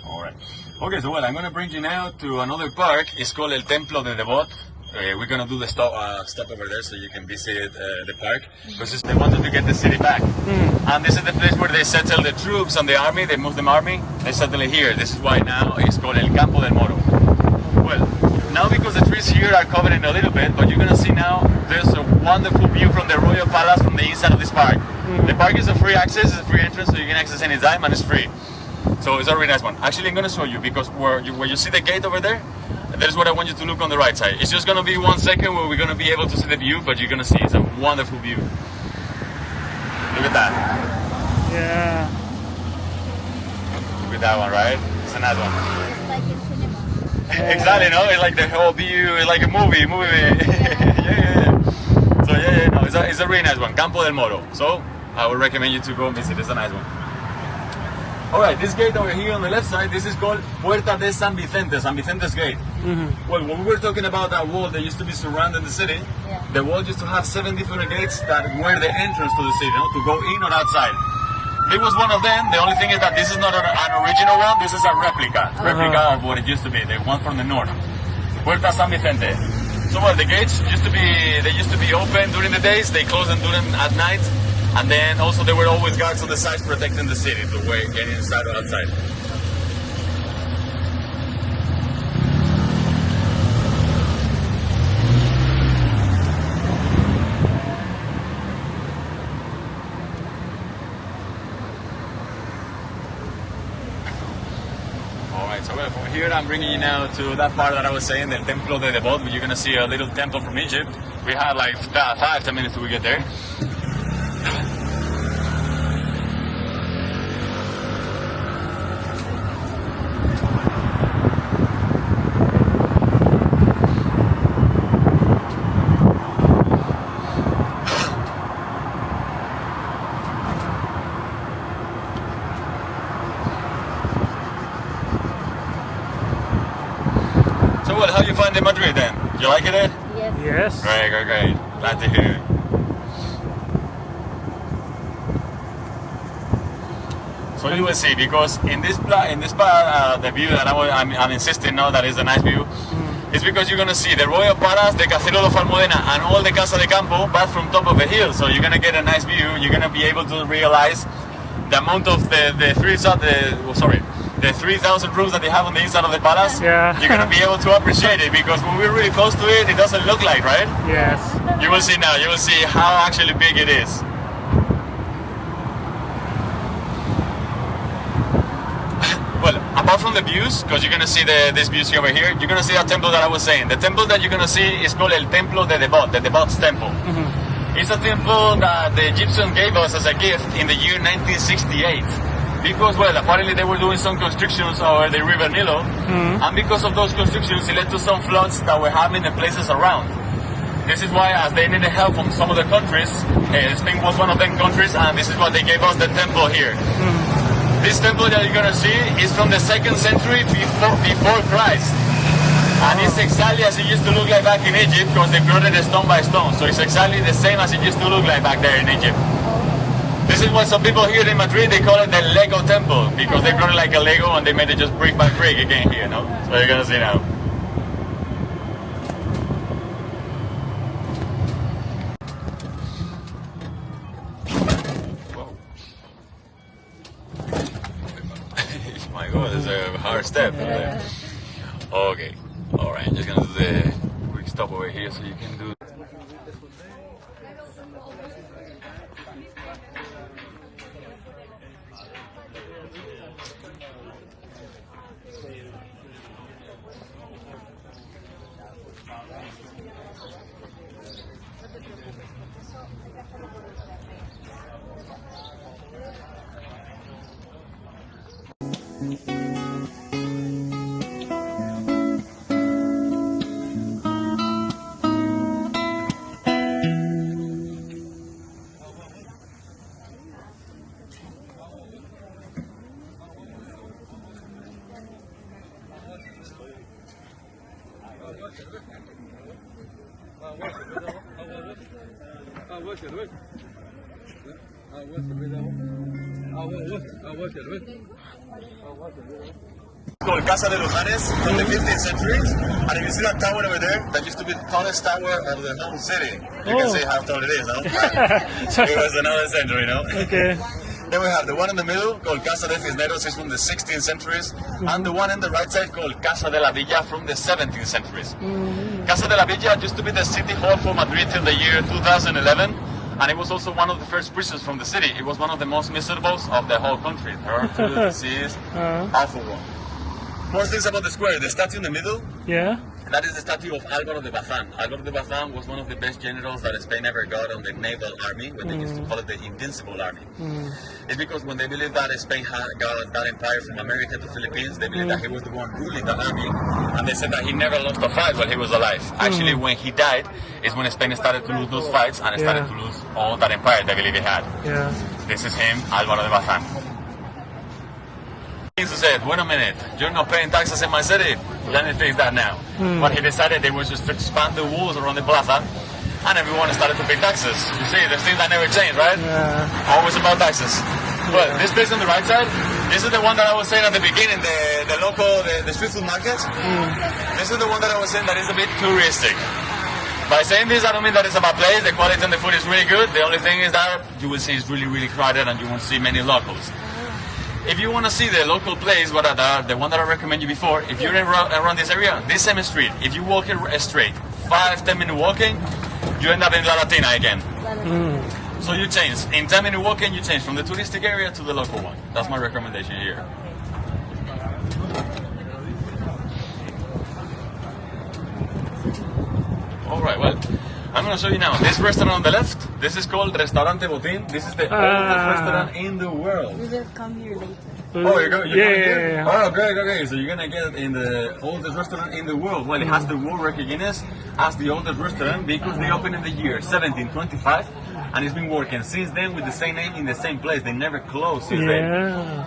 All right. Okay, so well, I'm gonna bring you now to another park. It's called El Templo de Devot. We're gonna do the stop over there so you can visit the park, because they wanted to get the city back. And this is the place where they settle the troops and the army, the Muslim army. They settle it here. This is why now it's called El Campo del Moro. Well, now because the trees here are covered in a little bit, but you're gonna see now there's a wonderful view from the Royal Palace from the inside of this park. The park is a free access, it's a free entrance, so you can access anytime and it's free. So it's a really nice one. Actually, I'm gonna show you, because where you see the gate over there, that is what I want you to look on the right side. It's just gonna be 1 second where we're gonna be able to see the view, but you're gonna see it's a wonderful view. Look at that. Yeah. Look at that one, right? It's a nice one. it's like in cinema. Exactly, no? It's like the whole view, it's like a movie. yeah. So no, it's a really nice one. Campo del Moro. So I would recommend you to go and visit. It's a nice one. Alright, this gate over here on the left side, this is called Puerta de San Vicente's gate. Well, when we were talking about that wall that used to be surrounding the city, the wall used to have 7 different gates that were the entrance to the city, no? To go in or outside. It was one of them. The only thing is that this is not an original one, this is a replica of what it used to be, the one from the north. Puerta San Vicente. So well, the gates used to be open during the days, they closed them at night. And then also there were always guards on the sides protecting the city to get inside or outside. Alright, so well, from here I'm bringing you now to that part that I was saying, the Templo de Devot, where you're going to see a little temple from Egypt. We had like 5-10 minutes till we get there. So well, how you find in Madrid then? You like it? Yes. Yes. Great. Glad to hear it. So you will see, because in this part, the view that I'm insisting now that is a nice view, is because you're gonna see the Royal Palace, the Cathedral of Almudena, and all the Casa de Campo, but from top of a hill. So you're gonna get a nice view. You're gonna be able to realize the amount of the 3,000 rooms that they have on the inside of the palace. Yeah. You're gonna be able to appreciate it, because when we're really close to it, it doesn't look like, right? Yes. You will see now. You will see how actually big it is. Well, apart from the views, because you're gonna see this views over here, you're gonna see that temple that I was saying. The temple that you're gonna see is called El Templo de Devot, the Devot's temple. It's a temple that the Egyptians gave us as a gift in the year 1968. Because, well, apparently they were doing some constructions over the river Nilo, and because of those constructions, it led to some floods that were happening in places around. This is why, as they needed help from some of the countries, Spain was one of them countries, and this is why they gave us the temple here. This temple that you're gonna see is from the 2nd century before Christ. And it's exactly as it used to look like back in Egypt, because they built it stone by stone. So it's exactly the same as it used to look like back there in Egypt. This is what some people here in Madrid, they call it the Lego temple, because they built it like a Lego and they made it just brick by brick again here, no? So you're gonna see now. Oh, there's a hard step. Okay. All right. Just gonna do the quick stop over here so you can do. It's called Casa de los Ares from the 15th century. And if you see that tower over there, that used to be the tallest tower of the whole city. You can see how tall it is, no? It was another century, no? Okay. Then we have the one in the middle called Casa de Cisneros, is from the 16th centuries, and the one in the right side called Casa de la Villa from the 17th centuries. Casa de la Villa used to be the city hall for Madrid till the year 2011, and it was also one of the first prisons from the city. It was one of the most miserable of the whole country. Torture, disease, awful one. More things about the square. The statue in the middle, Yeah. that is the statue of Álvaro de Bazán. Álvaro de Bazán was one of the best generals that Spain ever got on the naval army, when they used to call it the Invincible Army. It's because when they believed that Spain had got that empire from America to Philippines, they believed that he was the one ruling the army, and they said that he never lost a fight while he was alive. Actually, when he died, is when Spain started to lose those fights and started to lose all that empire they believe he had. Yeah. This is him, Álvaro de Bazán. He said, wait a minute, you're not paying taxes in my city. Let me fix that now. What he decided, they was just to expand the walls around the plaza, and everyone started to pay taxes. You see, there's things that never change, right? Yeah. Always about taxes. Well, this place on the right side, this is the one that I was saying at the beginning, the local, the street food market. This is the one that I was saying that is a bit touristic. By saying this, I don't mean that it's a bad place. The quality on the food is really good. The only thing is that you will see it's really, really crowded and you won't see many locals. If you want to see the local place, what are the one that I recommended you before, if you're around this area, this same street, if you walk straight, 5-10 minute walking, you end up in La Latina again. So you change. In 10 minute walking, you change from the touristic area to the local one. That's my recommendation here. Alright, well, I'm going to show you now. This restaurant on the left, this is called Restaurante Botín. This is the oldest restaurant in the world. We will come here later. Oh, you're going Yeah. Oh, great, okay. So you're going to get in the oldest restaurant in the world. Well, it has the World Record Guinness as the oldest restaurant because they opened in the year 1725 and it's been working since then with the same name in the same place. They never closed since then. Yeah.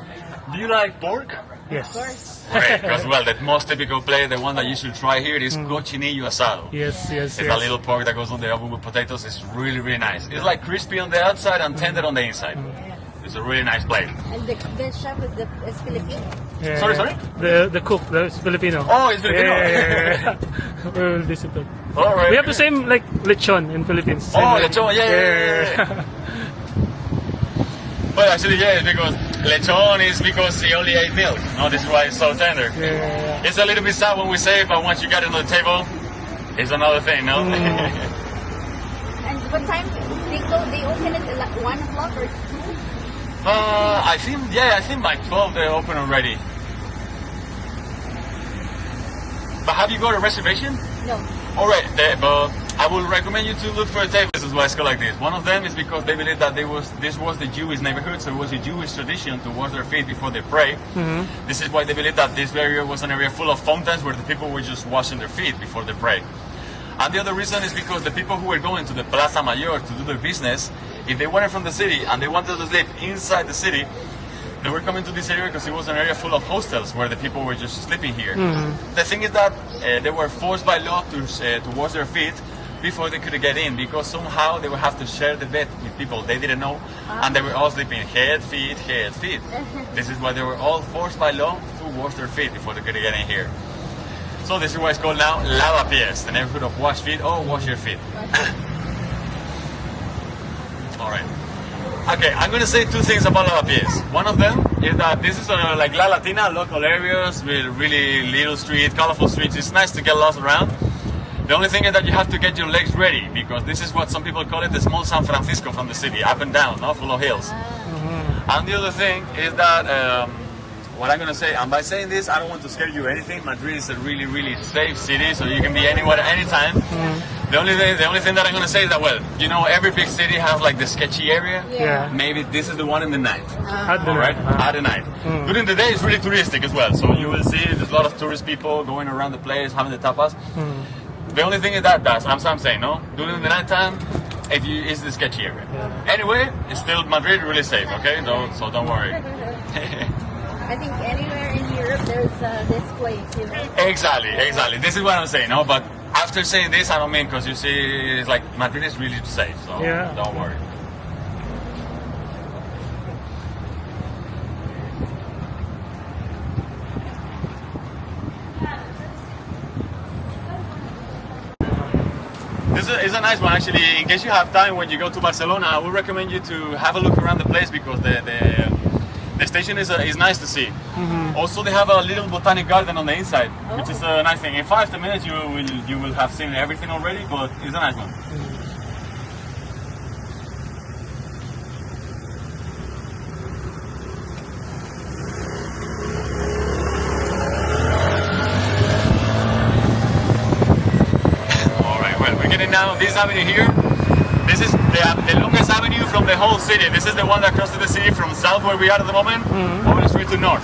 Do you like pork? Yes. Great, because well, the most typical place, the one that you should try here is cochinillo asado. Yes, yes, It's a little pork that goes on the oven with potatoes. It's really, really nice. It's like crispy on the outside and tender on the inside. It's a really nice plate. And the chef is Filipino. Yeah. Sorry? The cook, is Filipino. Oh, it's Filipino. Yeah. We will visit it. All right. We have the same like lechon in Philippines. Same Oh, like- lechon, yeah. Well, actually, yeah, because lechon is because he only ate milk. No, this is why it's so tender. Yeah. It's a little bit sad when we say it, but once you get it on the table, it's another thing, no? And what time they open it at 1 o'clock or 2? I think by 12 they're open already. But have you got a reservation? No. Alright, but I would recommend you to look for a table. This is why it's called like this. One of them is because they believe that this was the Jewish neighborhood, so it was a Jewish tradition to wash their feet before they pray. This is why they believe that this area was an area full of fountains where the people were just washing their feet before they pray. And the other reason is because the people who were going to the Plaza Mayor to do their business, if they weren't from the city and they wanted to sleep inside the city, they were coming to this area because it was an area full of hostels where the people were just sleeping here. The thing is that they were forced by law to wash their feet before they could get in, because somehow they would have to share the bed with people they didn't know, and they were all sleeping head, feet, head, feet. This is why they were all forced by law to wash their feet before they could get in here. So this is why it's called now Lavapiés, the neighborhood of wash feet or wash your feet. All right. Okay, I'm gonna say two things about Lavapiés. One of them is that this is like La Latina, local areas with really little streets, colorful streets. It's nice to get lost around. The only thing is that you have to get your legs ready because this is what some people call it the small San Francisco from the city, up and down, not full of hills. And the other thing is that what I'm gonna say, and by saying this, I don't want to scare you or anything. Madrid is a really, really safe city, so you can be anywhere at any time. The only thing that I'm gonna say is that, well, you know, every big city has like the sketchy area. Yeah. Maybe this is the one in the night. At the Right? night. At the night. During the day, it's really touristic as well. So you will see there's a lot of tourist people going around the place, having the tapas. The only thing is that I'm saying, no? During the night time, it's the sketchy area. Anyway, it's still Madrid really safe, okay? So don't worry. I think anywhere in Europe there's this place, you know. Exactly. This is what I'm saying, no? But after saying this, I don't mean because you see, it's like Madrid is really safe, so don't worry. This is a nice one actually. In case you have time when you go to Barcelona, I would recommend you to have a look around the place because the station is nice to see. Also, they have a little botanic garden on the inside, which is a nice thing. In 5 to minutes, you will have seen everything already, but it's a nice one. All right, well, we're getting down this avenue here. This is the longest avenue from the whole city. This is the one that crosses the city from south where we are at the moment, over straight to north.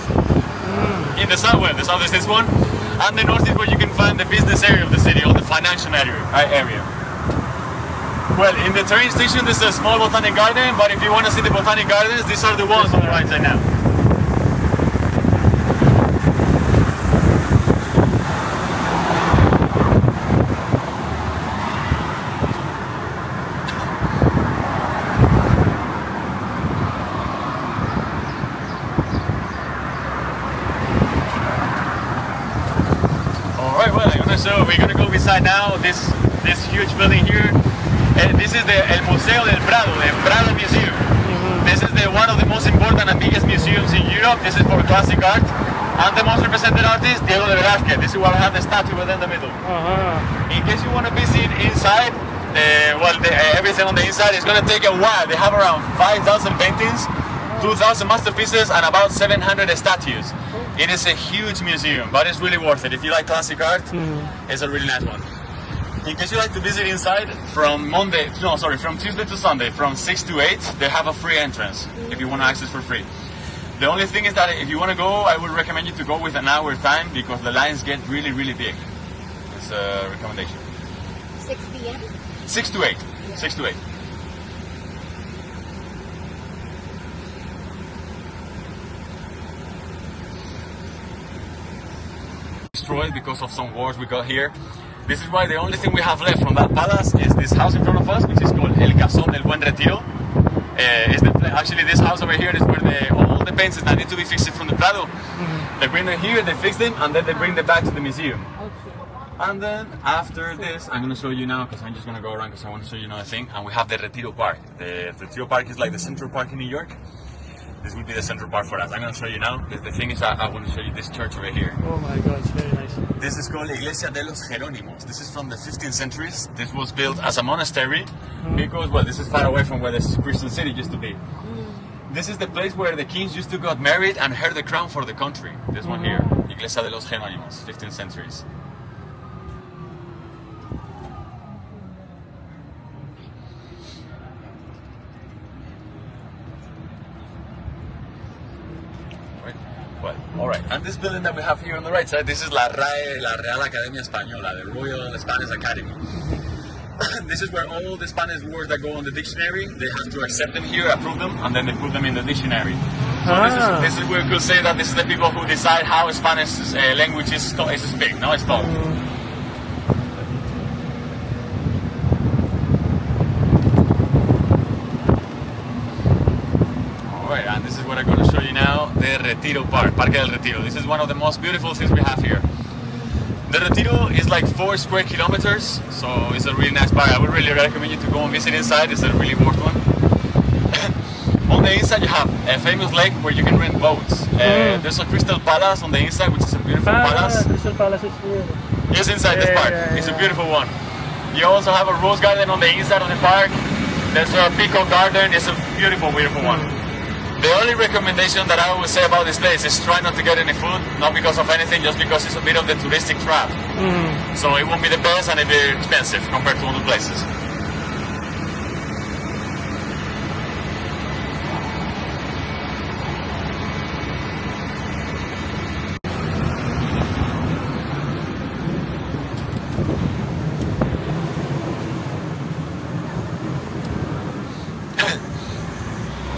In the south, well, the south is this one, and the north is where you can find the business area of the city, or the financial area. Well, in the train station, there's a small botanic garden, but if you want to see the botanic gardens, these are the ones on the right side now. So we're gonna go beside now this huge building here. This is the El Museo del Prado, the Prado Museum. This is one of the most important and biggest museums in Europe. This is for classic art. And the most represented artist, Diego de Velázquez. This is where I have the statue within the middle. In case you want to visit inside, everything on the inside is gonna take a while. They have around 5,000 paintings, 2,000 masterpieces, and about 700 statues. It is a huge museum, but it's really worth it. If you like classic art, it's a really nice one. In case you like to visit inside, from Tuesday to Sunday, from 6 to 8, they have a free entrance if you want to access for free. The only thing is that if you want to go, I would recommend you to go with an hour time because the lines get really, really big. It's a recommendation. 6 p.m.? 6 to 8. 6 to 8. Destroyed because of some wars we got here. This is why the only thing we have left from that palace is this house in front of us, which is called El Casón del Buen Retiro. Actually, this house over here is where all the paintings that need to be fixed from the Prado, they bring them here, they fix them, and then they bring them back to the museum. And then after this, I'm going to show you now, because I'm just going to go around because I want to show you another thing. And we have the Retiro Park. The Retiro Park is like the Central Park in New York. This will be the Central Park for us. I'm going to show you now. The thing is, I want to show you this church over here. Oh my God, it's very nice. This is called Iglesia de los Jerónimos. This is from the 15th centuries. This was built as a monastery because, well, this is far away from where the Christian city used to be. This is the place where the kings used to get married and heir the crown for the country. This one here, Iglesia de los Jerónimos, 15th centuries. Well, all right. And this building that we have here on the right side, this is La RAE, La Real Academia Española, the Royal Spanish Academy. This is where all the Spanish words that go on the dictionary, they have to accept them here, approve them, and then they put them in the dictionary. So this is where we could say that this is the people who decide how Spanish language is speak, no? It's taught. Alright, and this is what I'm going to show you now, the Retiro Park, Parque del Retiro. This is one of the most beautiful things we have here. The Retiro is like 4 square kilometers, so it's a really nice park. I would really recommend you to go and visit inside. It's a really worth one. the inside you have a famous lake where you can rent boats. There's a Crystal Palace on the inside, which is a beautiful palace. Crystal Palace is here. It's inside this park. It's a beautiful one. You also have a rose garden on the inside of the park. There's a peacock garden. It's a beautiful, beautiful one. The only recommendation that I would say about this place is try not to get any food, not because of anything, just because it's a bit of the touristic trap. So it won't be the best and it'll be expensive compared to other places.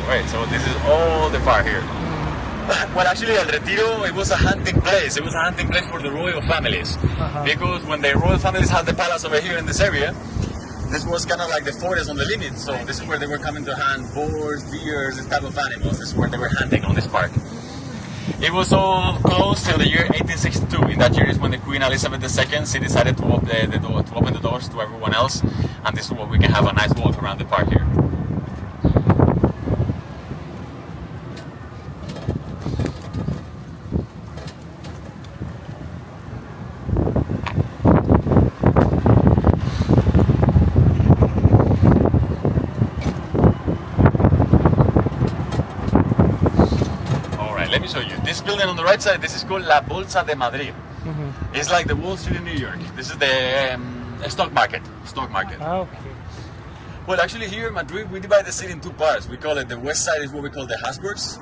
Right, so this is all the park here. Well, actually, El Retiro, it was a hunting place. It was a hunting place for the royal families. Because when the royal families had the palace over here in this area, this was kind of like the forest on the limit. So this is where they were coming to hunt boars, deers, this type of animals. This is where they were hunting on this park. It was all closed till the year 1862. In that year is when the Queen Elizabeth II, she decided to open the doors to everyone else. And this is where we can have a nice walk around the park here. Let me show you. This building on the right side, this is called La Bolsa de Madrid. It's like the Wall Street in New York. This is the stock market. Okay. Well, actually here in Madrid, we divide the city in two parts. We call it the west side is what we call the Habsburgs,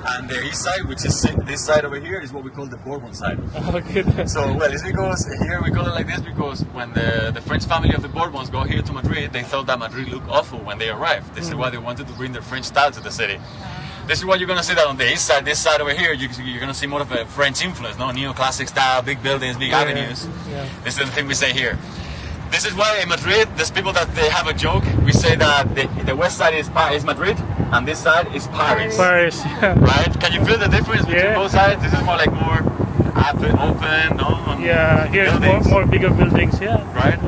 and the east side, which is this side over here, is what we call the Bourbon side. Okay. So, well, it's because here we call it like this because when the French family of the Bourbons go here to Madrid, they thought that Madrid looked awful when they arrived. This is why they wanted to bring their French style to the city. This is what you're going to see that on the east side, this side over here, you're going to see more of a French influence, no? Neoclassic style, big buildings, big avenues. This is the thing we say here. This is why in Madrid, there's people that they have a joke. We say that the west side is Madrid, and this side is Paris. Paris, yeah. Right? Can you feel the difference between both sides? This is more like more open, no? Yeah, here's more bigger buildings, yeah. Right?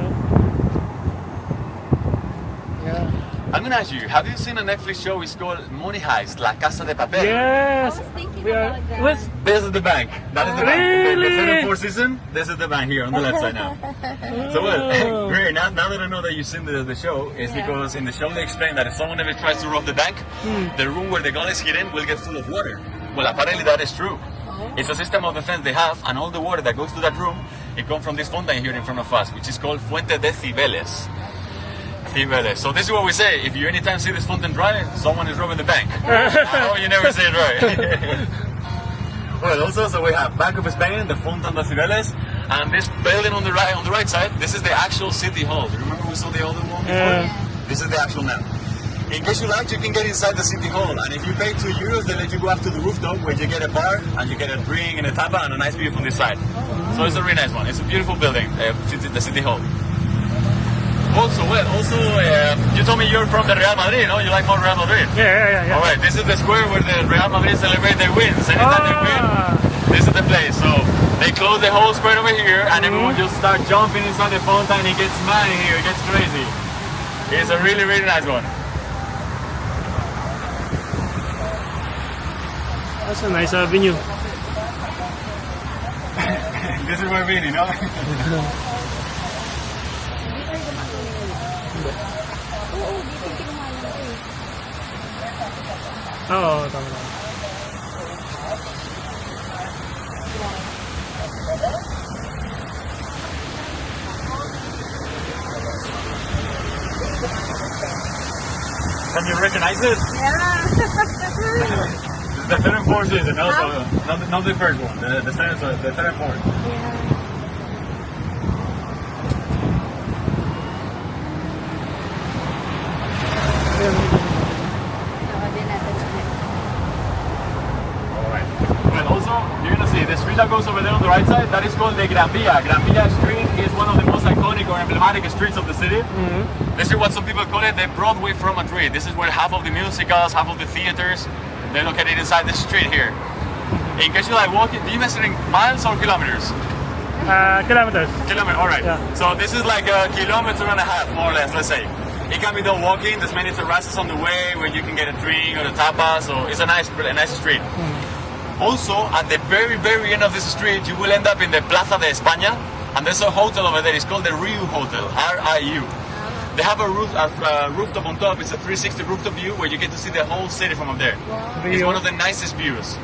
Yeah. I'm going to ask you, have you seen a Netflix show? It's called Money Heist, La Casa de Papel. Yes. I was thinking about that. This is the bank. That is the bank. The third and fourth season, this is the bank here on the left side now. So well, great. Now that I know that you've seen the show, it's because in the show they explain that if someone ever tries to rob the bank, the room where the gun is hidden will get full of water. Well, apparently that is true. It's a system of defense they have, and all the water that goes to that room, it comes from this fountain here in front of us, which is called Fuente de Cibeles. So this is what we say. If you anytime see this fountain dry, someone is robbing the bank. Oh, you never say it right. Well, also, so we have Bank of Spain, the Fontan de Cibeles, and this building on the right side. This is the actual city hall. Do you remember we saw the other one before? This is the actual now. In case you like, you can get inside the city hall, and if you pay €2, they let you go up to the rooftop where you get a bar and you get a drink and a tapa and a nice view from this side. So it's a really nice one. It's a beautiful building, the city hall. Also, you told me you're from the Real Madrid, no? You like more Real Madrid? Yeah. All right, this is the square where the Real Madrid celebrate their wins. Anytime they win, this is the place. So they close the whole square over here, and everyone just start jumping inside the fountain. It gets mad in here. It gets crazy. It's a really, really nice one. That's a nice avenue. This is where we're in, you know? Oo, tama lang. Can you recognize it? Yeah. It's the third and fourth season, also, not the first one, the third and fourth. Alright. Well, also, you're gonna see the street that goes over there on the right side, that is called the Gran Via. Gran Via Street is one of the most iconic or emblematic streets of the city. This is what some people call it the Broadway from Madrid. This is where half of the musicals, half of the theaters, they're located inside the street here. In case you like walking, do you measure in miles or kilometers? Kilometers. Kilometer, alright. Yeah. So this is like a kilometer and a half, more or less, let's say. It can be done walking. There's many terraces on the way where you can get a drink or a tapa. So it's a nice street. Also, at the very, very end of this street, you will end up in the Plaza de España, and there's a hotel over there. It's called the Riu Hotel, R-I-U. They have a rooftop on top. It's a 360 rooftop view where you get to see the whole city from up there. It's Rio. one of the nicest views.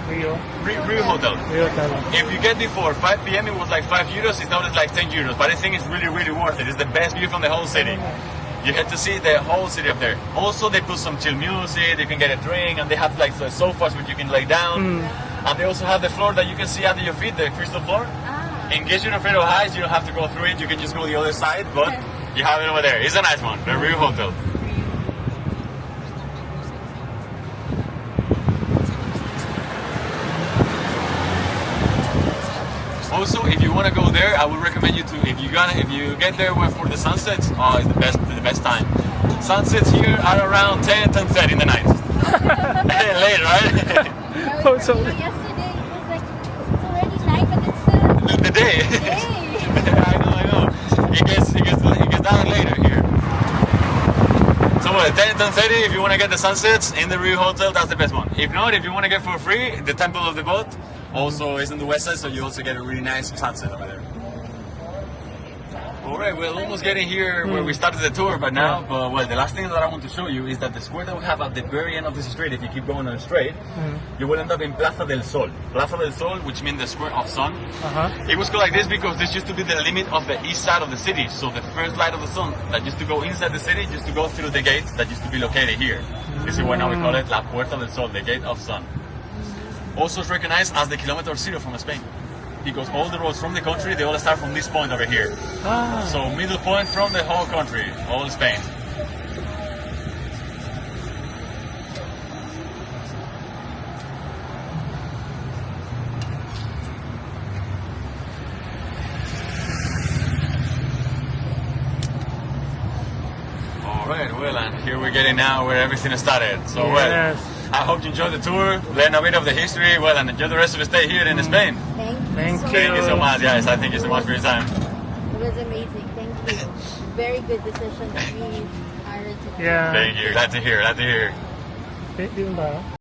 Rio. Riu Hotel. Rio Hotel. If you get before 5 p.m., it was like 5 euros. It's now it's like 10 euros. But I think it's really, really worth it. It's the best view from the whole city. You get to see the whole city up there. Also, they put some chill music. You can get a drink, and they have like the sofas where you can lay down. And they also have the floor that you can see under your feet, the crystal floor. In case you're afraid of heights, you don't have to go through it. You can just go the other side, but you have it over there. It's a nice one, the Riu Hotel. Also, if you want to go there, I would recommend you to. If you get there for the sunsets, it's the best time. Sunsets here are around 10:30 in the night. Late, right? Oh, so Yesterday it was like it's already night, but it's still the day. day. I know. It gets down later here. So 10:30, if you want to get the sunsets in the Riu Hotel, that's the best one. If not, if you want to get for free, the Temple of the Boat also is in the west side, so you also get a really nice sunset over there. Alright, we're almost getting here where we started the tour, but now, the last thing that I want to show you is that the square that we have at the very end of this street, if you keep going on straight, you will end up in Plaza del Sol. Plaza del Sol, which means the square of sun. It was called like this because this used to be the limit of the east side of the city. So the first light of the sun that used to go inside the city used to go through the gate that used to be located here. This is why now we call it La Puerta del Sol, the gate of sun. Also it's recognized as the kilometer zero from Spain, because all the roads from the country, they all start from this point over here. So middle point from the whole country, all Spain. Alright, well, and here we're getting now where everything started. So well, I hope you enjoyed the tour, learn a bit of the history, well, and enjoy the rest of the stay here in Spain. thank you. Thank you so much, guys. I thank you so much for your time. It was amazing. Thank you. Very good decision that we hired to do. Yeah. Thank you. Glad to hear. Glad to hear. Di ba?